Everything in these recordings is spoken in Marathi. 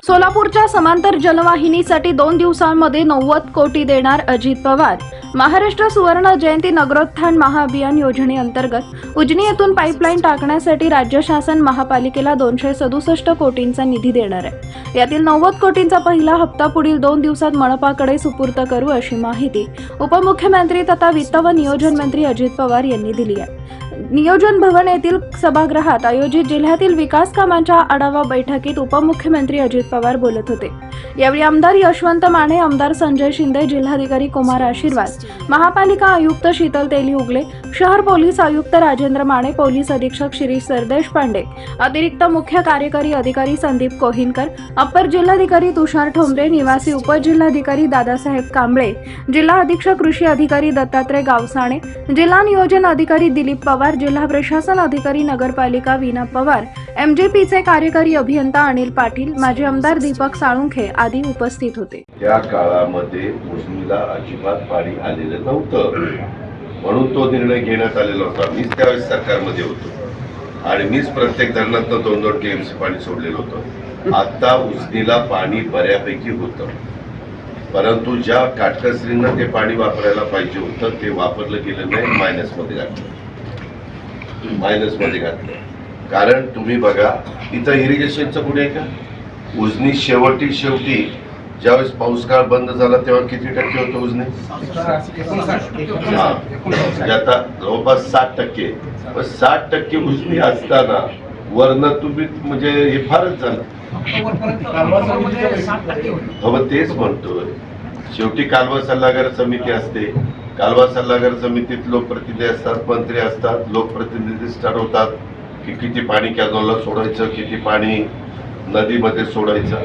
सोलापूरच्या समांतर जलवाहिनीसाठी 2 दिवसांमध्ये 90 कोटी देणार अजित पवार। महाराष्ट्र सुवर्ण जयंती नगरोत्थान महाअभियान योजनेअंतर्गत उजनी येथून पाईपलाईन टाकण्यासाठी राज्य शासन महापालिकेला 267 कोटींचा निधी देणार आहे। यातील 90 कोटींचा पहिला हप्ता पुढील 2 दिवसात मनपाकडे सुपूर्द करू अशी माहिती उपमुख्यमंत्री तथा वित्त व नियोजन मंत्री अजित पवार यांनी दिली आहे। नियोजन भवन येथील सभागृहात आयोजित जिल्ह्यातील विकास कामांच्या आढावा बैठकीत उपमुख्यमंत्री अजित पवार बोलत होते। यावेळी आमदार यशवंत माने, आमदार संजय शिंदे, जिल्हाधिकारी कुमार आशीर्वाद, महापालिका आयुक्त शीतल तेली उगले, शहर पोलीस आयुक्त राजेंद्र माने, पोलीस अधीक्षक शिरीष सरदेश पांडे, अतिरिक्त मुख्य कार्यकारी अधिकारी संदीप कोहिनकर, अप्पर जिल्हाधिकारी तुषार ठोंबरे, निवासी उपजिल्हाधिकारी दादासाहेब कांबळे, जिल्हा अधीक्षक कृषी अधिकारी दत्तात्रय गावसाणे, जिल्हा नियोजन अधिकारी दिलीप पवार, जिल्हा प्रशासन अधिकारी नगरपालिका वीणा पवार, एमजेपीचे कार्यकारी अभियंता अनिल पाटील, माजी आमदार दीपक साळुंखे आदी उपस्थित होते। त्या काळामध्ये उजनीला अजिबात पाणी आलेलं नव्हतं, म्हणून तो निर्णय घेण्यात आलेला होता। मीच त्यावेळेस सरकारमध्ये होतो आणि मीच प्रत्येक धरणातून 2-2 टीएमसी पाणी सोडलेलं होतं। आता उजनीला पाणी बऱ्यापैकी होतं, परंतु ज्या काटकसरीनं ते पाणी वापरायला पाहिजे होतं ते वापरलं गेलं नाही, मायनसमध्ये घातलं। कारण तुम्ही बघा, इथं इरिगेशनचं कुठे आहे का? उजनी शेवटी ज्यावेळेस पाऊस काळ बंद झाला तेव्हा किती टक्के होतं उजनी? म्हणजे आता जवळपास 60%। 60% उजनी असताना वर्ण तुम्ही म्हणजे हे फारच झालं। तेच म्हणतोय, शेवटी कालवा सल्लागार समिती असते। कालवा सल्लागार समितीत लोकप्रतिनिधी असतात, मंत्री असतात, लोकप्रतिनिधी ठरवतात की किती पाणी कॅनॉलला सोडायचं, किती पाणी नदीमध्ये सोडायचं।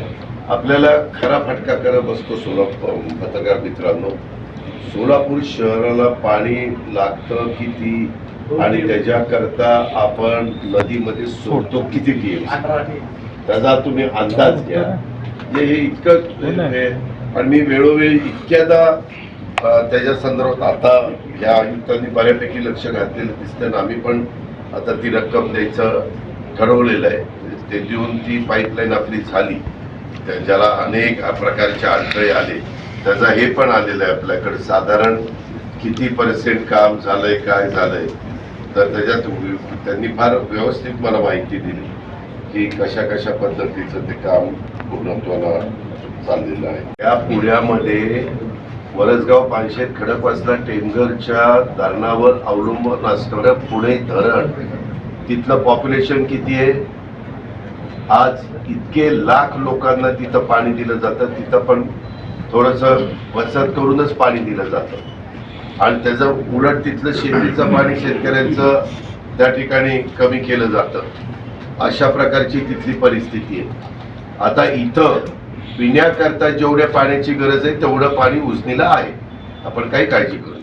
आपल्याला खरा फटका करत बसतो सोलापूर। पत्रकार मित्रांनो, सोलापूर शहराला पाणी लागतं किती आणि त्याच्याकरता आपण नदीमध्ये सोडतो किती टीएमसी, त्याचा तुम्ही अंदाज घ्या। हे इतकं आणि मी वेळोवेळी इतक्यादा त्याच्या संदर्भात आता या आयुक्तांनी बऱ्यापैकी लक्ष घातलेलं दिसतं। आम्ही पण आता ती रक्कम द्यायचं ठरवलेलं आहे। ते देऊन ती पाईपलाईन आपली झाली, ज्याला अनेक प्रकारचे अडथळे आले त्याचा हे पण आलेलं आहे आपल्याकडे। साधारण किती % काम झालंय, काय झालंय, तर त्याच्यात त्यांनी फार व्यवस्थित मला माहिती दिली की कशा कशा पद्धतीचं ते काम पूर्णत्वाला चाललेलं आहे। या पुण्यामध्ये वरसगाव, पानशेत, खडकवासला, टेमघरच्या धरणावर अवलंबून असणारं पुणे धरण, तिथलं पॉप्युलेशन किती आहे? आज इतके लाख लोकांना तिथं पाणी दिलं जातं। तिथं पण थोडंसं बचत करूनच पाणी दिलं जातं आणि त्याचं उलट तिथलं शेतीचं पाणी शेतकऱ्यांचं त्या ठिकाणी कमी केलं जातं। अशा प्रकारची तिथली परिस्थिती आहे। आता इथं पिण्याकरता जेवढ्या पाण्याची गरज आहे तेवढं पाणी उजनीला आहे, आपण काही काळजी करू